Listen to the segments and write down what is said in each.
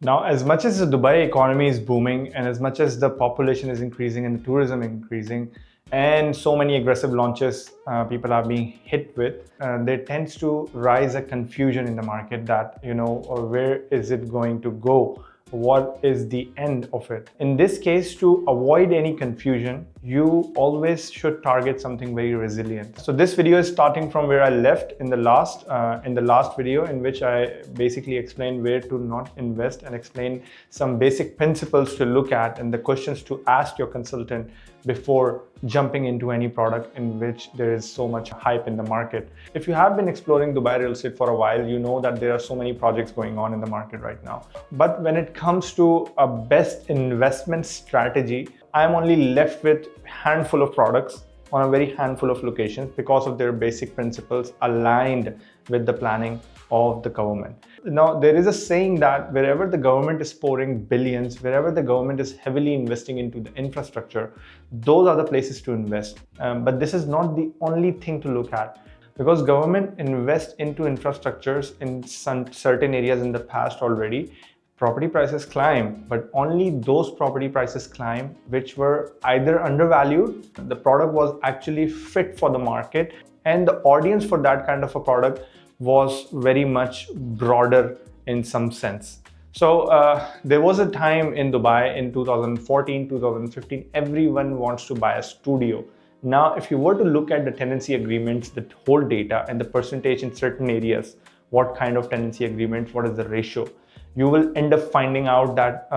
Now, as much as the Dubai economy is booming and as much as the population is increasing and the tourism increasing and so many aggressive launches people are being hit with, there tends to rise a confusion in the market that, where is it going to go? What is the end of it? In this case, to avoid any confusion, you always should target something very resilient. So this video is starting from where I left in the last video, in which I basically explained where to not invest and explain some basic principles to look at and the questions to ask your consultant before jumping into any product in which there is so much hype in the market. If you have been exploring Dubai real estate for a while, you know that there are so many projects going on in the market right now. But when it comes to a best investment strategy, I'm only left with a handful of products on a very handful of locations because of their basic principles aligned with the planning of the government. Now, there is a saying that wherever the government is pouring billions, wherever the government is heavily investing into the infrastructure, those are the places to invest. But this is not the only thing to look at, because government invests into infrastructures in some certain areas in the past already. Property prices climb, but only those property prices climb which were either undervalued, the product was actually fit for the market, and the audience for that kind of a product was very much broader in some sense. So there was a time in Dubai in 2014, 2015, everyone wants to buy a studio. Now, if you were to look at the tenancy agreements, the whole data and the percentage in certain areas, what kind of tenancy agreements, what is the ratio, you will end up finding out that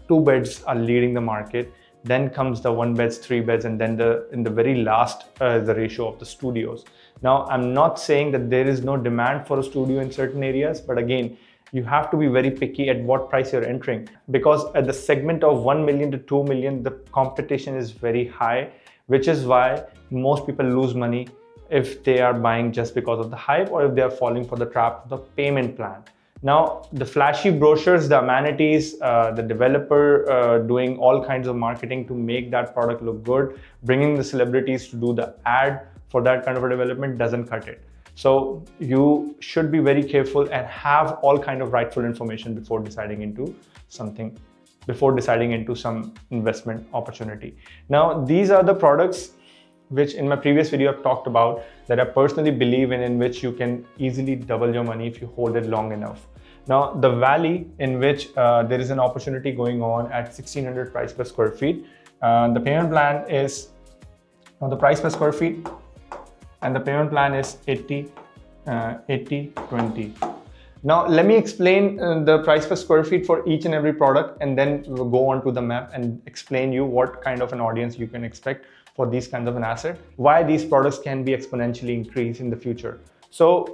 2 beds are leading the market. Then comes the 1 beds, 3 beds, and then in the very last, the ratio of the studios. Now, I'm not saying that there is no demand for a studio in certain areas, but again, you have to be very picky at what price you're entering, because at the segment of 1 million to 2 million, the competition is very high, which is why most people lose money if they are buying just because of the hype or if they are falling for the trap of the payment plan. Now, the flashy brochures, the amenities, the developer doing all kinds of marketing to make that product look good, bringing the celebrities to do the ad for that kind of a development doesn't cut it. So you should be very careful and have all kind of rightful information before deciding into something, before deciding into some investment opportunity. Now, these are the products which in my previous video I've talked about that I personally believe in which you can easily double your money if you hold it long enough. Now, the valley in which there is an opportunity going on at 1600 price per square feet. The payment plan is, the price per square feet and the payment plan is 80, 20. Now, let me explain the price per square feet for each and every product, and then we'll go on to the map and explain you what kind of an audience you can expect for these kinds of an asset, why these products can be exponentially increased in the future. So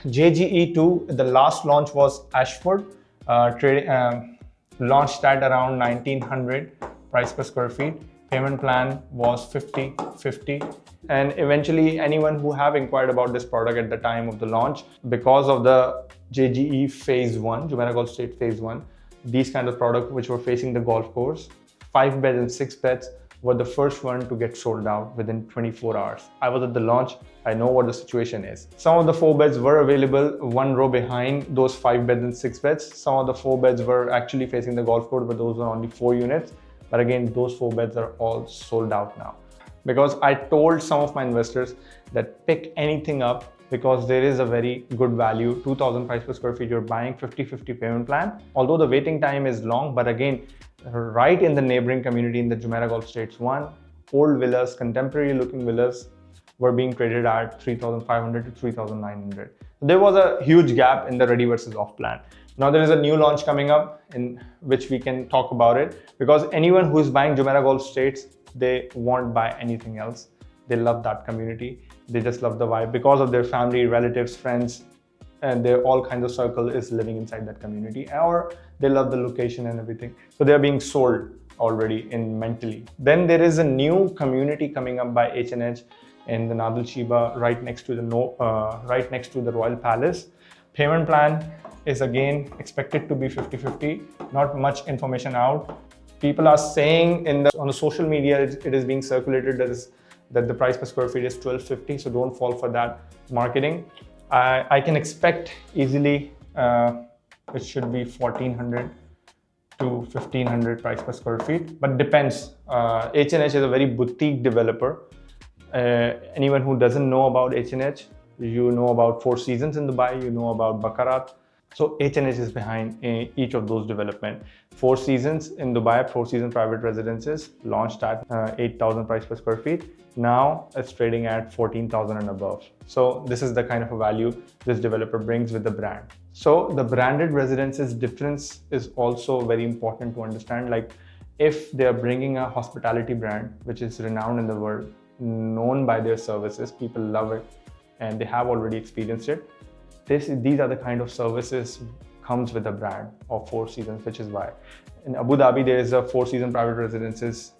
JGE2, the last launch was Ashford, launched at around 1900 price per square feet. Payment plan was 50, 50. And eventually anyone who have inquired about this product at the time of the launch, because of the JGE phase 1, Jumeirah Golf Estate phase 1, these kind of products which were facing the golf course, 5 beds and 6 beds, were the first one to get sold out within 24 hours. I was at the launch, I know what the situation is. Some of the 4 beds were available 1 row behind those 5 beds and 6 beds. Some of the 4 beds were actually facing the golf course, but those were only 4 units. But again, those 4 beds are all sold out now. Because I told some of my investors that pick anything up, because there is a very good value, 2000 price per square feet, you're buying 50-50 payment plan. Although the waiting time is long, but again, right in the neighboring community in the Jumeirah Golf Estates 1, old villas, contemporary looking villas were being traded at 3,500 to 3,900. There was a huge gap in the ready versus off plan. Now there is a new launch coming up in which we can talk about it, because anyone who is buying Jumeirah Golf Estates, they won't buy anything else. They love that community. They just love the vibe because of their family, relatives, friends, and their all kinds of circle is living inside that community, or they love the location and everything. So they're being sold already in mentally. Then there is a new community coming up by H&H in the Nadal Sheba, right next to the Royal Palace. Payment plan is again expected to be 50-50. Not much information out. People are saying on the social media, it is being circulated that the price per square feet is 1250. So don't fall for that marketing. I can expect easily it should be 1400 to 1500 price per square feet, but depends. H&H is a very boutique developer. Anyone who doesn't know about H&H, you know about Four Seasons in Dubai, you know about Baccarat. So H&H is behind each of those development. Four Seasons in Dubai, Four Seasons private residences launched at 8,000 price per square feet. Now it's trading at 14,000 and above. So this is the kind of a value this developer brings with the brand. So the branded residences difference is also very important to understand. Like if they are bringing a hospitality brand, which is renowned in the world, known by their services, people love it, and they have already experienced it. These are the kind of services comes with a brand of Four Seasons, which is why. In Abu Dhabi, there is a Four Seasons private residences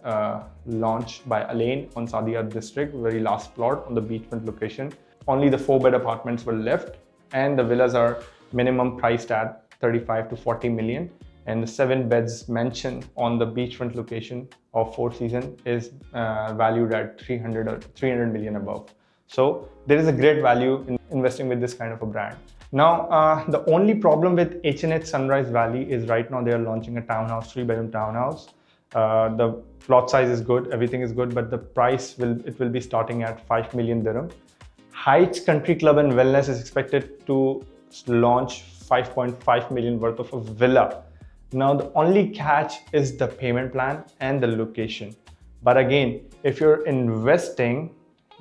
launched by Athlon on Saadiyat district, very last plot on the beachfront location. Only the 4-bed apartments were left, and the villas are minimum priced at 35 to 40 million. And the 7 beds mentioned on the beachfront location of Four Seasons is valued at 300 million above. So there is a great value in investing with this kind of a brand. Now, the only problem with H&H Sunrise Valley is right now they are launching a townhouse, 3-bedroom townhouse. The plot size is good, everything is good, but the price will be starting at 5 million dirham. Heights Country Club and Wellness is expected to launch 5.5 million worth of a villa. Now, the only catch is the payment plan and the location. But again, if you're investing,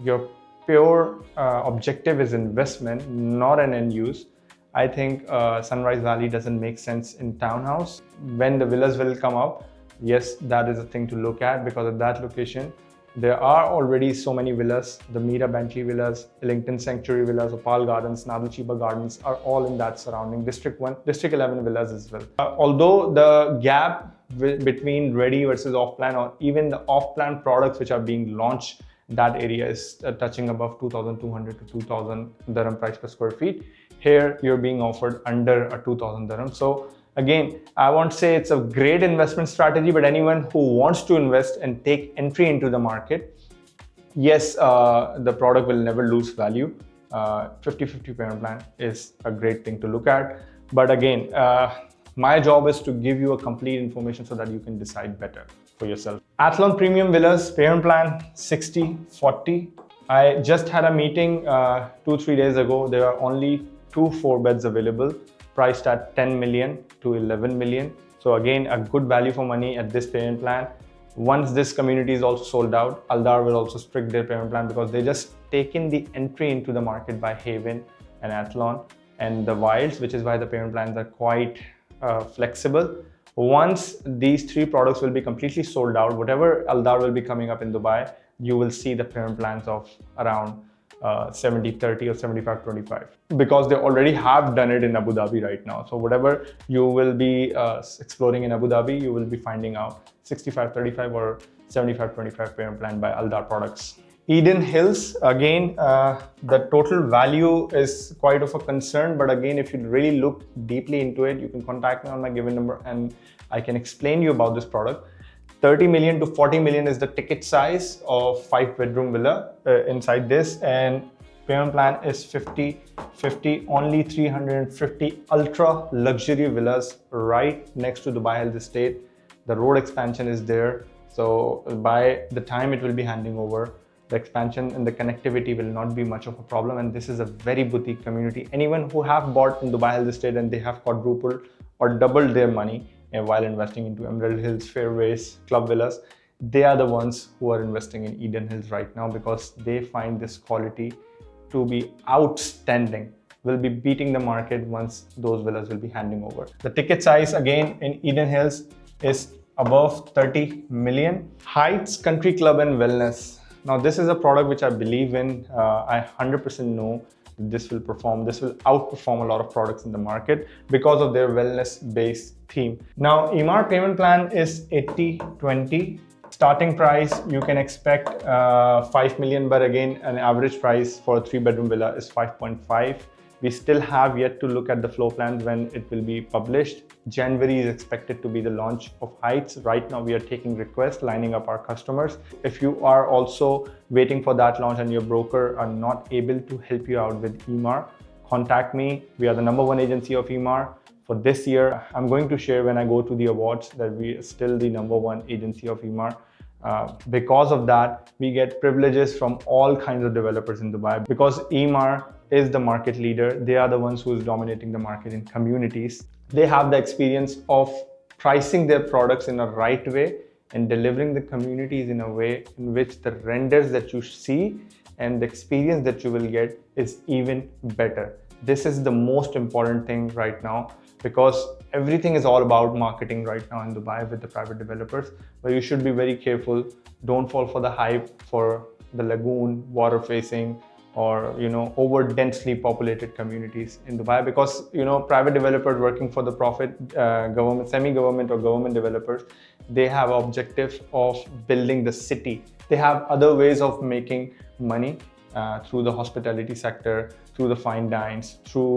your pure objective is investment, not an end use. I think Sunrise Valley doesn't make sense in townhouse. When the villas will come up, yes, that is a thing to look at, because at that location, there are already so many villas. The Mira Bentley villas, Ellington Sanctuary villas, Opal Gardens, Nadal Chiba Gardens are all in that surrounding. District 1, District 11 villas as well. Although the gap between ready versus off-plan, or even the off-plan products which are being launched, that area is touching above 2,200 to 2,000 dirham price per square feet. Here, you're being offered under a 2,000 dirham. So again, I won't say it's a great investment strategy, but anyone who wants to invest and take entry into the market, yes, the product will never lose value. 50-50 payment plan is a great thing to look at. But again, my job is to give you a complete information so that you can decide better for yourself. Athlon Premium Villas, payment plan 60-40. I just had a meeting 2-3 days ago. There are only 2 4-beds available, priced at 10 million to 11 million. So again, a good value for money at this payment plan. Once this community is also sold out, Aldar will also strict their payment plan, because they just taken the entry into the market by Haven and Athlon and the Wilds, which is why the payment plans are quite flexible. Once these 3 products will be completely sold out, whatever Aldar will be coming up in Dubai, you will see the payment plans of around 70-30 or 75-25, because they already have done it in Abu Dhabi right now. So whatever you will be exploring in Abu Dhabi, you will be finding out 65-35 or 75-25 payment plan by Aldar products. Eden Hills, again, the total value is quite of a concern, but again, if you really look deeply into it, you can contact me on my given number and I can explain you about this product. 30 million to 40 million is the ticket size of 5-bedroom villa inside this, and payment plan is 50-50, only 350 ultra luxury villas right next to Dubai Health Estate. The road expansion is there, so by the time it will be handing over, the expansion and the connectivity will not be much of a problem. And this is a very boutique community. Anyone who have bought in Dubai Health Estate and they have quadrupled or doubled their money while investing into Emerald Hills, Fairways, Club Villas, they are the ones who are investing in Eden Hills right now, because they find this quality to be outstanding. Will be beating the market once those villas will be handing over. The ticket size again in Eden Hills is above 30 million. Heights Country Club and Wellness. Now this is a product which I believe in. I 100% know this will perform. This will outperform a lot of products in the market because of their wellness-based theme. Now Emaar payment plan is 80-20. Starting price, you can expect 5 million, but again, an average price for a 3-bedroom villa is 5.5. We still have yet to look at the floor plans when it will be published. January is expected to be the launch of Heights. Right now we are taking requests, lining up our customers. If you are also waiting for that launch and your broker are not able to help you out with Emaar, contact me. We are the #1 agency of Emaar for this year. I'm going to share when I go to the awards that we are still the #1 agency of Emaar. Because of that, we get privileges from all kinds of developers in Dubai. Because Emaar is the market leader, they are the ones who is dominating the market in communities. They have the experience of pricing their products in a right way and delivering the communities in a way in which the renders that you see and the experience that you will get is even better. This is the most important thing right now, because everything is all about marketing right now in Dubai with the private developers, but you should be very careful. Don't fall for the hype for the lagoon, water facing, or over densely populated communities in Dubai, because private developers working for the profit, government, semi-government or government developers, they have objective of building the city. They have other ways of making money through the hospitality sector, through the fine dines, through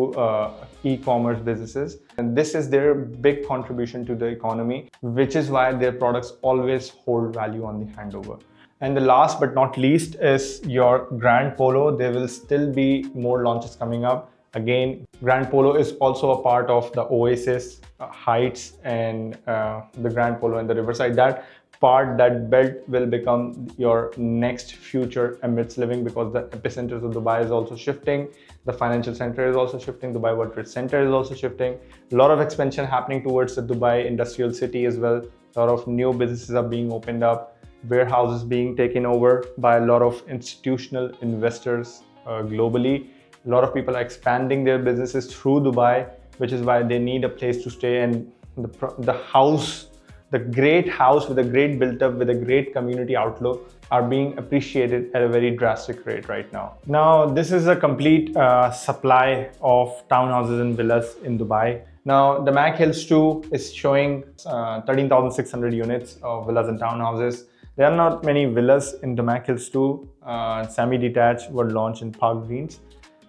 e-commerce businesses. And this is their big contribution to the economy, which is why their products always hold value on the handover. And the last but not least is your Grand Polo. There will still be more launches coming up. Again, Grand Polo is also a part of the Oasis, Heights, and the Grand Polo and the Riverside. That belt will become your next future Emirates Living, because the epicenters of Dubai is also shifting. The financial center is also shifting. Dubai World Trade Center is also shifting. A lot of expansion happening towards the Dubai industrial city as well. A lot of new businesses are being opened up. Warehouses being taken over by a lot of institutional investors globally. A lot of people are expanding their businesses through Dubai, which is why they need a place to stay. And the great house with a great built up, with a great community outlook, are being appreciated at a very drastic rate right now. Now, this is a complete supply of townhouses and villas in Dubai. Now, the Mac Hills 2 is showing 13,600 units of villas and townhouses. There are not many villas in the Mac Hills 2. Semi-detached were launched in Park Greens.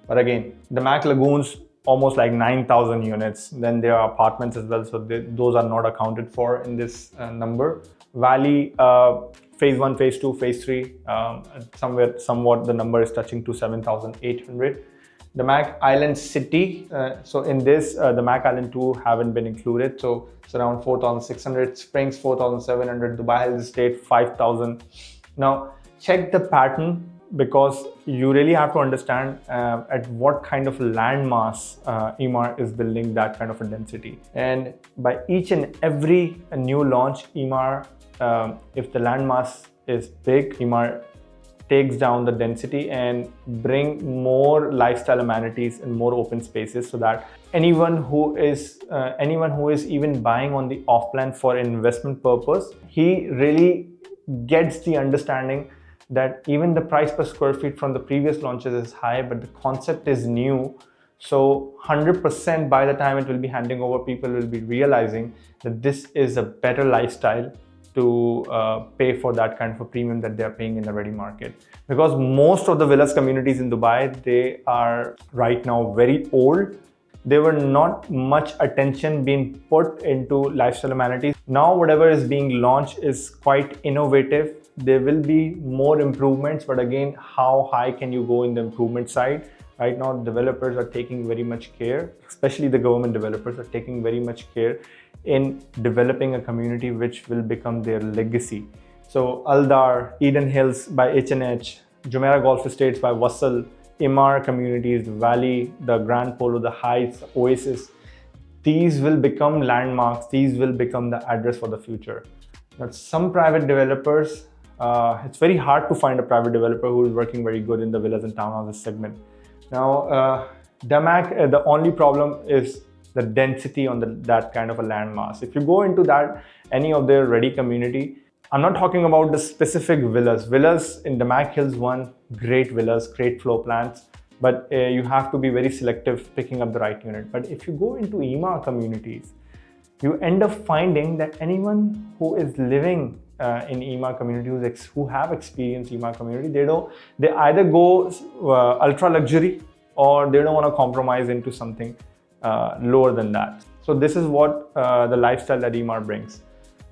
But again, the Mac Lagoons, almost like 9,000 units. Then there are apartments as well, so those are not accounted for in this number. Valley, phase 1, phase 2, phase 3, somewhat the number is touching to 7,800. The Mac Island City, so in this, the Mac Island 2 haven't been included, so it's around 4,600. Springs 4,700. Dubai Hills Estate 5,000. Now, check the pattern, because you really have to understand at what kind of land mass Emaar is building that kind of a density. And by each and every new launch, Emaar, if the land mass is big, Emaar takes down the density and bring more lifestyle amenities and more open spaces, so that anyone who is even buying on the off plan for investment purpose, he really gets the understanding that even the price per square feet from the previous launches is high, but the concept is new. So 100% by the time it will be handing over, people will be realizing that this is a better lifestyle to pay for that kind of a premium that they are paying in the ready market. Because most of the villas communities in Dubai, they are right now very old. There were not much attention being put into lifestyle amenities. Now whatever is being launched is quite innovative. There will be more improvements, but again, how high can you go in the improvement side? Right now, developers are taking very much care, especially the government developers are taking very much care in developing a community which will become their legacy. So Aldar, Eden Hills by H&H, Jumeirah Golf Estates by Wassal, Emaar communities, the Valley, the Grand Polo, the Heights, the Oasis, these will become landmarks. These will become the address for the future. But some private developers, it's very hard to find a private developer who is working very good in the villas and townhouses segment. Now, the only problem is the density on that kind of a land mass. If you go into any of their ready community, I'm not talking about the specific villas. Villas in the Mac Hills 1, great villas, great floor plans, but you have to be very selective picking up the right unit. But if you go into Emaar communities, you end up finding that anyone who is living in Emaar community, who have experienced Emaar community, they either go ultra luxury, or they don't want to compromise into something lower than that. So this is what the lifestyle that Emaar brings.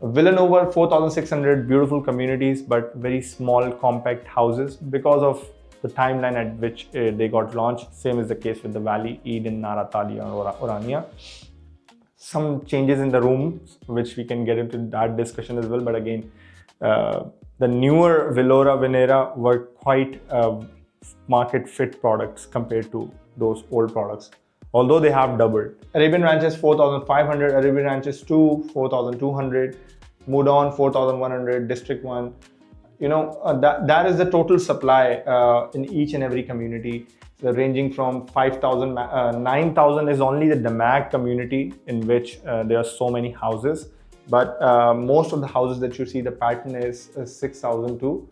Villanova, 4,600 beautiful communities, but very small compact houses because of the timeline at which they got launched. Same is the case with the Valley, Eden, Nara, Tali, or Orania. some changes in the rooms, which we can get into that discussion as well. But again, the newer Vellora, Venera were quite market fit products compared to those old products, although they have doubled. Arabian Ranches 4,500, Arabian Ranches 2, 4,200, Mudon 4,100, District 1. That is the total supply in each and every community. So ranging from 5,000, 9,000 is only the Damag community, in which there are so many houses. But most of the houses that you see, the pattern is 6,000 to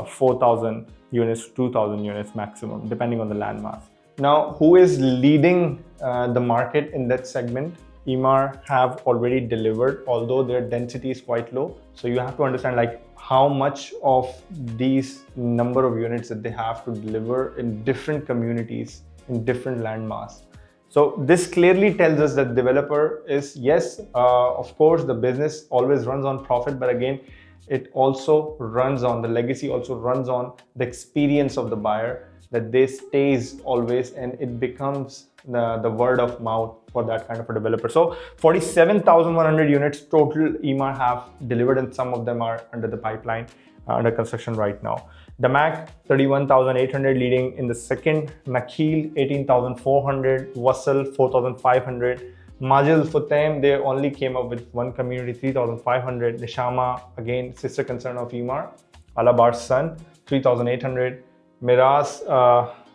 4,000 units, 2,000 units maximum, depending on the landmass. Now, who is leading the market in that segment? Emaar have already delivered, although their density is quite low. So you have to understand like how much of these number of units that they have to deliver in different communities, in different landmass. So this clearly tells us that developer is, yes, of course, the business always runs on profit, but again, it also runs on, the legacy also runs on the experience of the buyer, that they stays always, and it becomes the word of mouth for that kind of a developer. So 47,100 units total Emaar have delivered, and some of them are under the pipeline, under construction right now. Damag 31,800 leading in the second, Nakheel 18,400, Wasl 4,500, Majil Futtaim, they only came up with one community, 3,500, Nishama, again sister concern of Emaar, Alabar Sun 3,800, Miras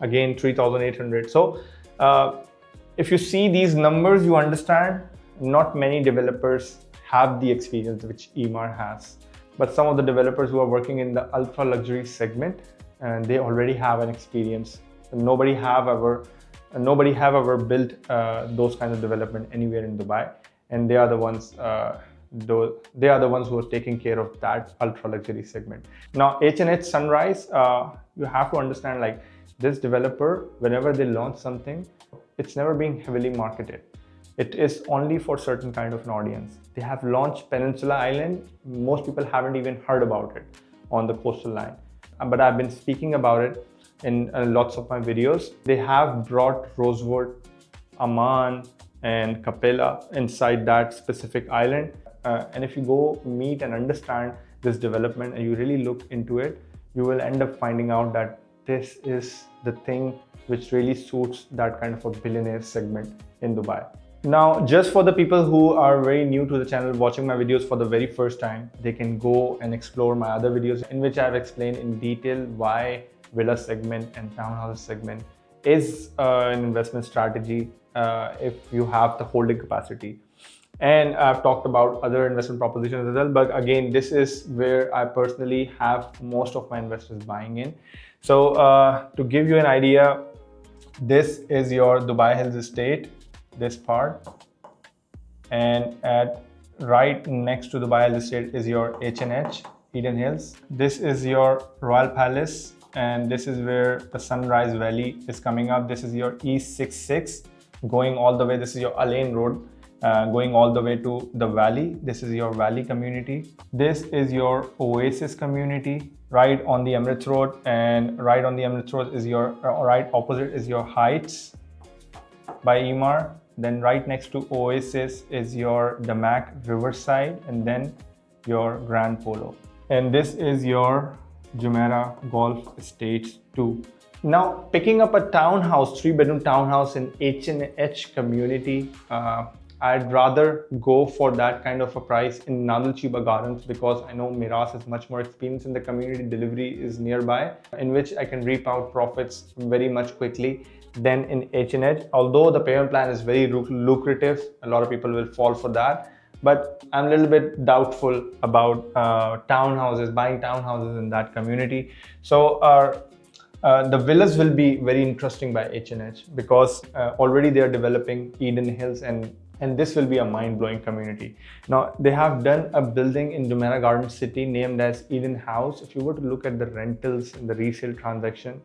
again 3,800. So if you see these numbers, you understand not many developers have the experience which Emaar has. But some of the developers who are working in the ultra luxury segment, and they already have an experience. Nobody have ever built those kinds of development anywhere in Dubai, and they are the ones. They are the ones who are taking care of that ultra luxury segment. Now, H&H Sunrise, you have to understand like this developer, whenever they launch something, it's never being heavily marketed. It is only for certain kind of an audience. They have launched Peninsula Island. Most people haven't even heard about it on the coastal line. But I've been speaking about it in lots of my videos. They have brought Rosewood, Amman, and Capella inside that specific island. And if you go meet and understand this development and you really look into it, you will end up finding out that this is the thing which really suits that kind of a billionaire segment in Dubai. Now, just for the people who are very new to the channel, watching my videos for the very first time, they can go and explore my other videos in which I've explained in detail why villa segment and townhouse segment is an investment strategy if you have the holding capacity. And I've talked about other investment propositions as well, but again, this is where I personally have most of my investors buying in. So to give you an idea, this is your Dubai Hills estate, this part, and right next to Dubai Hills estate is your H&H, Eden Hills. This is your Royal Palace, and this is where the Sunrise Valley is coming up. This is your E66 going all the way. This is your Alain Road going all the way to the valley. This is your valley community. This is your Oasis community right on the Emirates Road, and right on the Emirates Road is your right opposite is your Heights by Emaar. Then right next to Oasis is your Damag Riverside, and then your Grand Polo. And this is your Jumeirah Golf Estates 2. Now, picking up a townhouse, 3-bedroom townhouse in H&H community, I'd rather go for that kind of a price in Nadal Chiba Gardens, because I know Miras has much more experience in the community, delivery is nearby, in which I can reap out profits very much quickly than in H&H. Although the payment plan is very lucrative, a lot of people will fall for that. But I'm a little bit doubtful about townhouses, buying townhouses in that community. So the villas will be very interesting by H&H, because already they are developing Eden Hills, and this will be a mind-blowing community. Now, they have done a building in Jumeirah Garden City named as Eden House. If you were to look at the rentals and the resale transaction,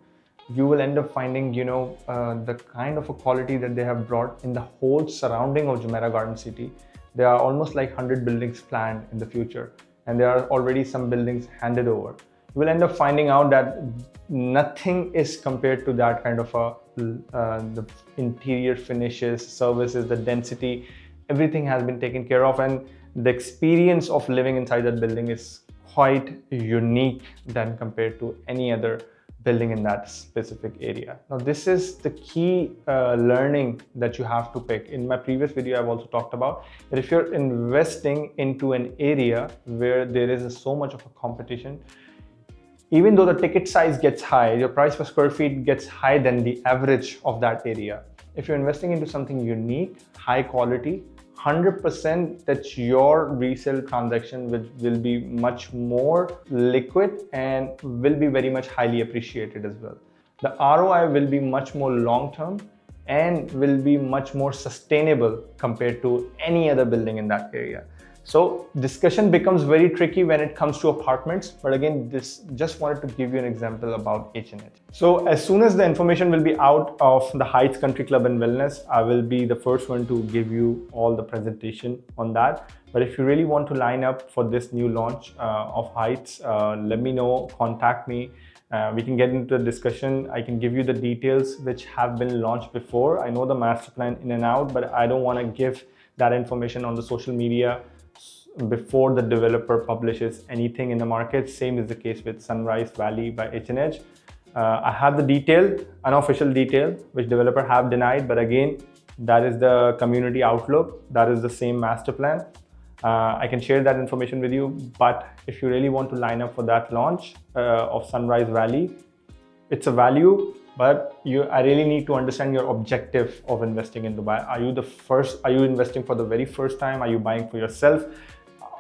you will end up finding, the kind of a quality that they have brought in the whole surrounding of Jumeirah Garden City. There are almost like 100 buildings planned in the future, and there are already some buildings handed over. You will end up finding out that nothing is compared to that kind of the interior finishes, services, the density, everything has been taken care of, and the experience of living inside that building is quite unique than compared to any other building in that specific area. Now, this is the key learning that you have to pick. In my previous video, I've also talked about that if you're investing into an area where there is so much of a competition, even though the ticket size gets high, your price per square feet gets high than the average of that area. If you're investing into something unique, high quality, 100% that your resale transaction will be much more liquid and will be very much highly appreciated as well. The ROI will be much more long-term and will be much more sustainable compared to any other building in that area. So discussion becomes very tricky when it comes to apartments, but again, this just wanted to give you an example about H&H. So as soon as the information will be out of the Heights Country Club and Wellness, I will be the first one to give you all the presentation on that. But if you really want to line up for this new launch of Heights, let me know, contact me. We can get into the discussion. I can give you the details which have been launched before. I know the master plan in and out, but I don't want to give that information on the social media before the developer publishes anything in the market. Same is the case with Sunrise Valley by H&H. I have the detail, unofficial detail, which developer have denied, but again, that is the community outlook. That is the same master plan. I can share that information with you, but if you really want to line up for that launch of Sunrise Valley, it's a value, but I really need to understand your objective of investing in Dubai. Are you investing for the very first time? Are you buying for yourself?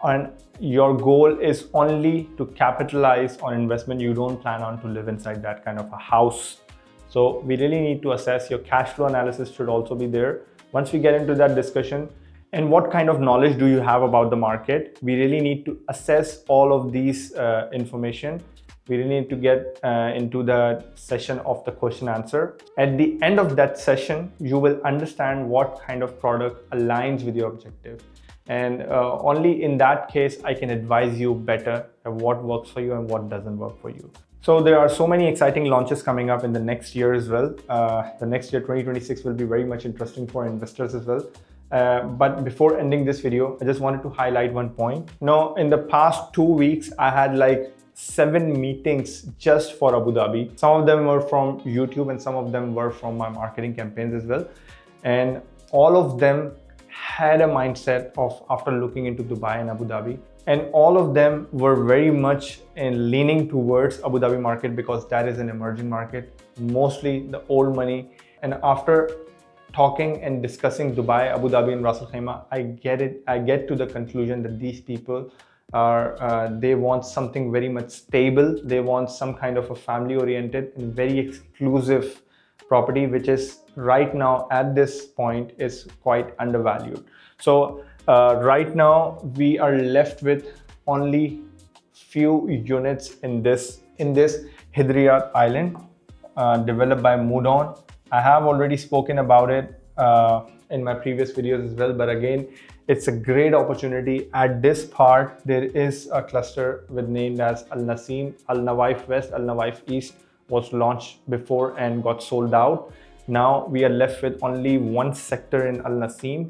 And your goal is only to capitalize on investment. You don't plan on to live inside that kind of a house. So we really need to assess. Your cash flow analysis should also be there. Once we get into that discussion, and what kind of knowledge do you have about the market, we really need to assess all of these information. We really need to get into the session of the question answer. At the end of that session, you will understand what kind of product aligns with your objective. And only in that case, I can advise you better what works for you and what doesn't work for you. So there are so many exciting launches coming up in the next year as well. The next year, 2026, will be very much interesting for investors as well. But before ending this video, I just wanted to highlight one point. Now, in the past 2 weeks, I had like 7 meetings just for Abu Dhabi. Some of them were from YouTube and some of them were from my marketing campaigns as well. And all of them had a mindset of after looking into Dubai and Abu Dhabi. And all of them were very much leaning towards Abu Dhabi market because that is an emerging market, mostly the old money. And after talking and discussing Dubai, Abu Dhabi and Ras Al Khaimah, I get to the conclusion that these people they want something very much stable. They want some kind of a family oriented and very exclusive property, which is right now at this point is quite undervalued. So right now we are left with only few units in this Hidriyat Island developed by Mudon. I have already spoken about it in my previous videos as well, but again, it's a great opportunity. At this part, there is a cluster named as Al Naseem, Al Nawaif West, Al Nawaif East was launched before and got sold out. Now we are left with only one sector in Al Naseem,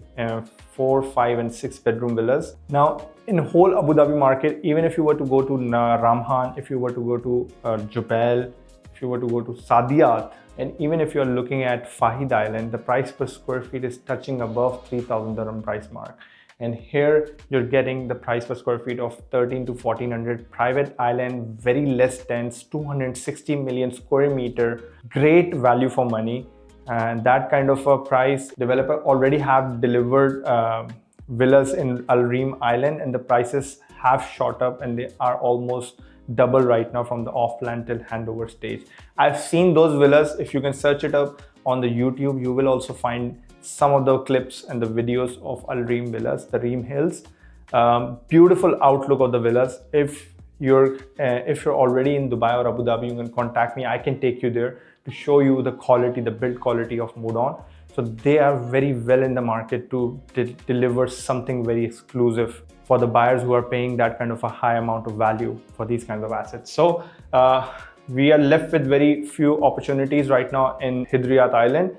4, 5 and 6 bedroom villas. Now in whole Abu Dhabi market, even if you were to go to Ramhan, if you were to go to Jubail, if you were to go to Sadiyat, and even if you're looking at Fahid Island, the price per square feet is touching above 3,000 dirham price mark. And here you're getting the price per square feet of 13 to 1400, private island, very less dense, 260 million square meter, great value for money. And that kind of a price, developer already have delivered villas in Al Reem Island, and the prices have shot up and they are almost double right now from the off-plan till handover stage. I've seen those villas. If you can search it up on the YouTube, you will also find some of the clips and the videos of Al Reem villas, the Reem Hills. Beautiful outlook of the villas. If you're already in Dubai or Abu Dhabi, you can contact me. I can take you there to show you the quality, the build quality of Mudon. So they are very well in the market to deliver something very exclusive for the buyers who are paying that kind of a high amount of value for these kinds of assets. So we are left with very few opportunities right now in Hidriyat Island.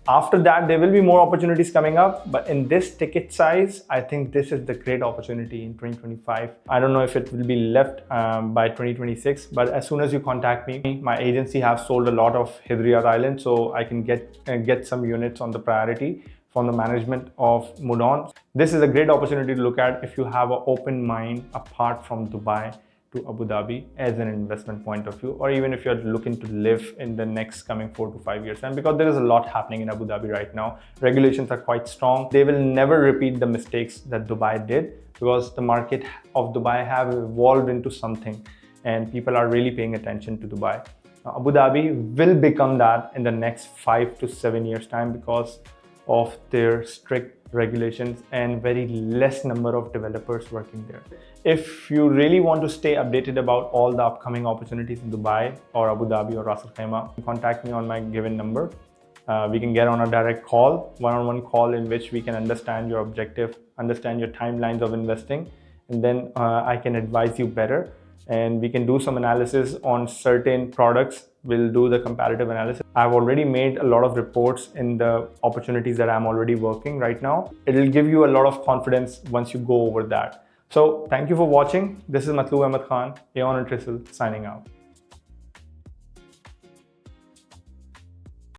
After that, there will be more opportunities coming up, but in this ticket size, I think this is the great opportunity in 2025. I don't know if it will be left by 2026, but as soon as you contact me, my agency has sold a lot of Hydriyat Island, so I can get some units on the priority from the management of Mudon. This is a great opportunity to look at if you have an open mind apart from Dubai to Abu Dhabi as an investment point of view, or even if you're looking to live in the next coming 4 to 5 years. And because there is a lot happening in Abu Dhabi right now, regulations are quite strong. They will never repeat the mistakes that Dubai did, because the market of Dubai have evolved into something and people are really paying attention to Dubai. Now, Abu Dhabi will become that in the next 5 to 7 years time because of their strict regulations and very less number of developers working there. If you really want to stay updated about all the upcoming opportunities in Dubai or Abu Dhabi or Ras Al Khaimah, contact me on my given number. We can get on a direct call, one-on-one call, in which we can understand your objective, understand your timelines of investing, and then I can advise you better. And we can do some analysis on certain products. We'll do the comparative analysis. I've already made a lot of reports in the opportunities that I'm already working right now. It'll give you a lot of confidence once you go over that. So thank you for watching. This is Matloub Ahmed Khan, Aeon and Tristle, signing out.